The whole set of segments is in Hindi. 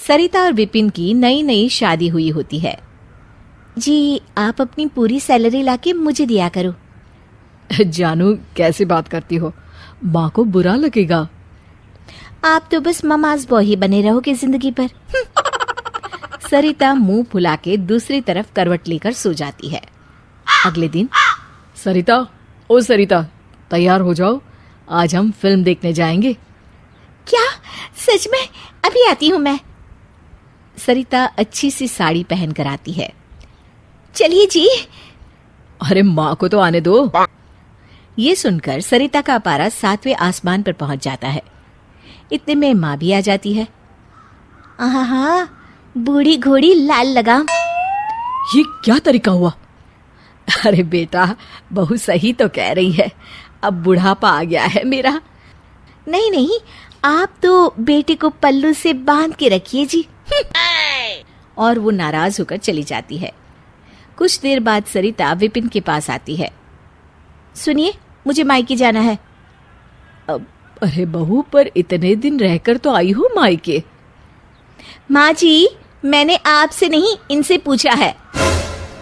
सरिता और विपिन की नई नई शादी हुई होती है। जी, आप अपनी पूरी सैलरी लाके मुझे दिया करो। जानू, कैसे बात करती हो? माँ को बुरा लगेगा। आप तो बस ममाज बॉय ही बने रहोगे जिंदगी भर। सरिता मुंह फुला के दूसरी तरफ करवट लेकर सो जाती है। अगले दिन, सरिता, ओ सरिता, तैयार हो जाओ, आज हम फिल्म देखने जाएंगे। क्या? सच में? अभी आती हूँ मैं। सरिता अच्छी सी साड़ी पहन कर आती है। चलिए जी। अरे माँ को तो आने दो। ये सुनकर सरिता का पारा 7वें आसमान पर पहुंच जाता है। इतने में माँ भी आ जाती है। आहा, बूढ़ी घोड़ी लाल लगाम। ये क्या तरीका हुआ? अरे बेटा, बहू सही तो कह रही है, अब बुढ़ापा आ गया है मेरा। नहीं नहीं, आप तो बेटे को पल्लू से बांध के रखिए जी। और वो नाराज होकर चली जाती है। कुछ देर बाद सरिता विपिन के पास आती है। सुनिए, मुझे मायके जाना है। अरे बहू, पर इतने दिन रहकर तो आई हो मायके। माँ जी, मैंने आपसे नहीं, इनसे पूछा है।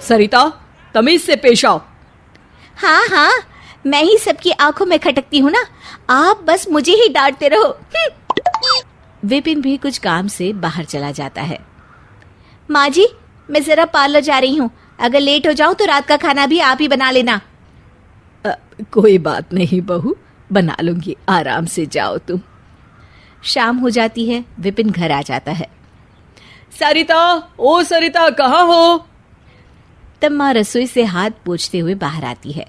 सरिता, तमीज से पेश आओ। हाँ हाँ, मैं ही सबकी आंखों में खटकती हूँ ना, आप बस मुझे ही डांटते रहो। विपिन भी कुछ काम से बाहर चला जाता है। माँ जी, मैं जरा पार्लर जा रही हूँ, अगर लेट हो जाऊं तो रात का खाना भी आप ही बना लेना। कोई बात नहीं बहू, बना लूंगी, आराम से जाओ तुम। शाम हो जाती है। विपिन घर आ जाता है। सरिता, ओ सरिता, कहाँ हो? तब माँ रसोई से हाथ पोंछते हुए बाहर आती है।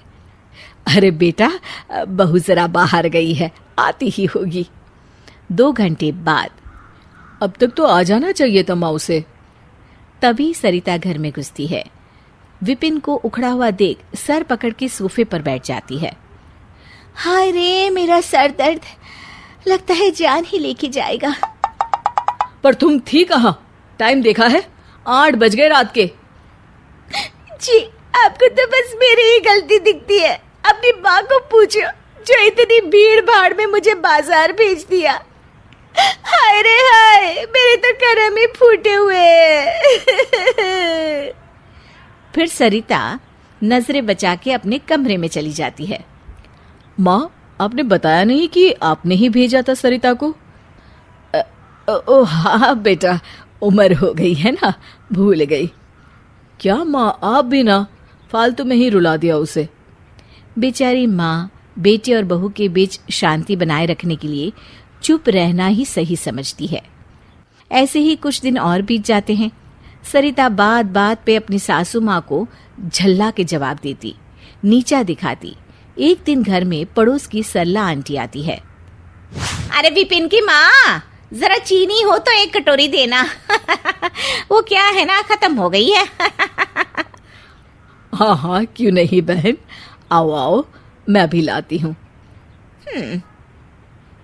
अरे बेटा, बहू जरा बाहर गई है, आती ही होगी। 2 घंटे बाद। अब तक तो आ जाना चाहिए था माँ उसे। तभी सरिता घर में घुसती है। विपिन को उखड़ा हुआ देख सर पकड़ के सोफे पर बैठ जाती है। हाय रे, मेरा सर दर्द, लगता है जान ही लेके जाएगा। पर तुम थी कहाँ? टाइम देखा है, 8 बज गए रात के। जी, आपको तो बस मेरी ही गलती दिखती है। अपनी माँ को पूछो, जो इतनी भीड़ भाड़ में मुझे बाजार भेज दिया। हाय रे हाय, मेरे तो कर्म ही फूटे हुए। फिर सरिता नजरें बचा के अपने कमरे में चली जाती है। माँ, आपने बताया नहीं कि आपने ही भेजा था सरिता को? ओ हाँ बेटा, उम्र हो गई है ना, भूल गई। क्या माँ, आप भी ना फालतू में ही रुला दिया उसे। बेचारी माँ बेटे और बहू के बीच शांति बनाए रखने के लिए चुप रहना ही सही समझती है। ऐसे ही कुछ दिन और बीत जाते हैं। सरिता बात बात पे अपनी सासू माँ को झल्ला के जवाब देती, नीचा दिखाती। एक दिन घर में पड़ोस की सरला आंटी आती है। अरे विपिन की माँ, जरा चीनी हो तो 1 कटोरी देना। वो क्या है ना, खत्म हो गई है। हाँ हाँ, क्यों नहीं बहन, आओ आओ, मैं भी लाती हूँ।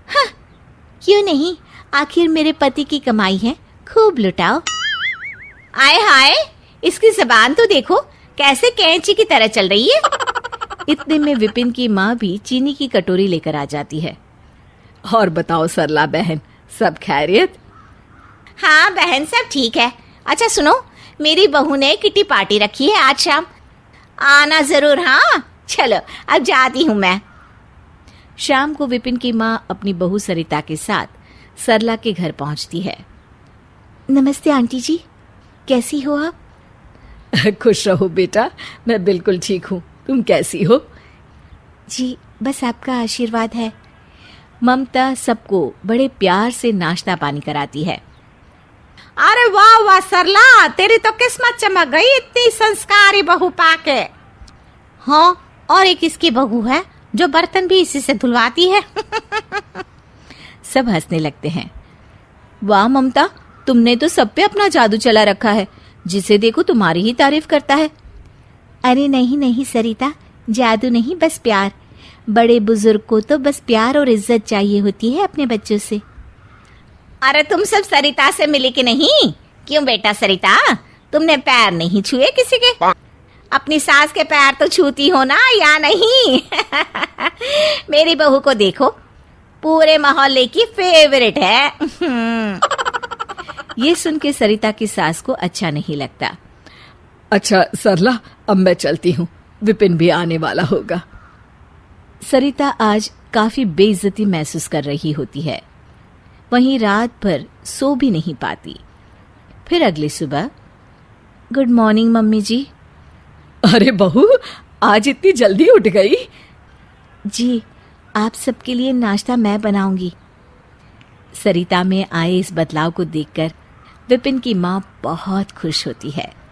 हाँ, क्यों नहीं, आखिर मेरे पति की कमाई है, खूब लुटाओ। आए हाय, इसकी जबान तो देखो, कैसे कैंची की तरह चल रही है। इतने में विपिन की माँ भी चीनी की कटोरी लेकर आ जाती है। और बताओ सरला बहन, सब खैरियत? हाँ बहन, सब ठीक है। अच्छा सुनो, मेरी बहू ने किटी पार्टी रखी है आज शाम, आना जरूर। हाँ चलो, अब जाती हूँ मैं। शाम को विपिन की माँ अपनी बहू सरिता के साथ सरला के घर पहुँचती है। नमस्ते आंटी जी, कैसी हो आप? खुश रहो बेटा, मैं बिल्कुल ठीक हूँ, तुम कैसी हो? जी, बस आपका आशीर्वाद है। ममता सबको बड़े प्यार से नाश्ता पानी कराती है। अरे वाह वाह सरला, तेरी तो किस्मत चमक गई इतनी संस्कारी बहू पाके। हाँ, और एक इसकी बहू है जो बर्तन भी इसी से धुलवाती है। सब हंसने लगते हैं। वाह ममता, तुमने तो सब पे अपना जादू चला रखा है, जिसे देखो तुम्हारी ही तारीफ करता है। अरे नहीं नहीं सरिता, जादू नहीं, बस प्यार। बड़े बुजुर्ग को तो बस प्यार और इज्जत चाहिए होती है अपने बच्चों से। अरे तुम सब सरिता से मिली कि नहीं? क्यों बेटा सरिता, तुमने पैर नहीं छुए किसी के? अपनी सास के पैर तो छूती हो ना, या नहीं? मेरी बहू को देखो, पूरे मोहल्ले की फेवरेट है। ये सुन के सरिता की सास को अच्छा नहीं लगता। अच्छा सरला, अब मैं चलती हूँ, विपिन भी आने वाला होगा। सरिता आज काफी बेइज्जती महसूस कर रही होती है। वहीं रात भर सो भी नहीं पाती। फिर अगली सुबह, गुड मॉर्निंग मम्मी जी। अरे बहू, आज इतनी जल्दी उठ गई? जी, आप सबके लिए नाश्ता मैं बनाऊंगी। सरिता में आए इस बदलाव को देखकर विपिन की माँ बहुत खुश होती है।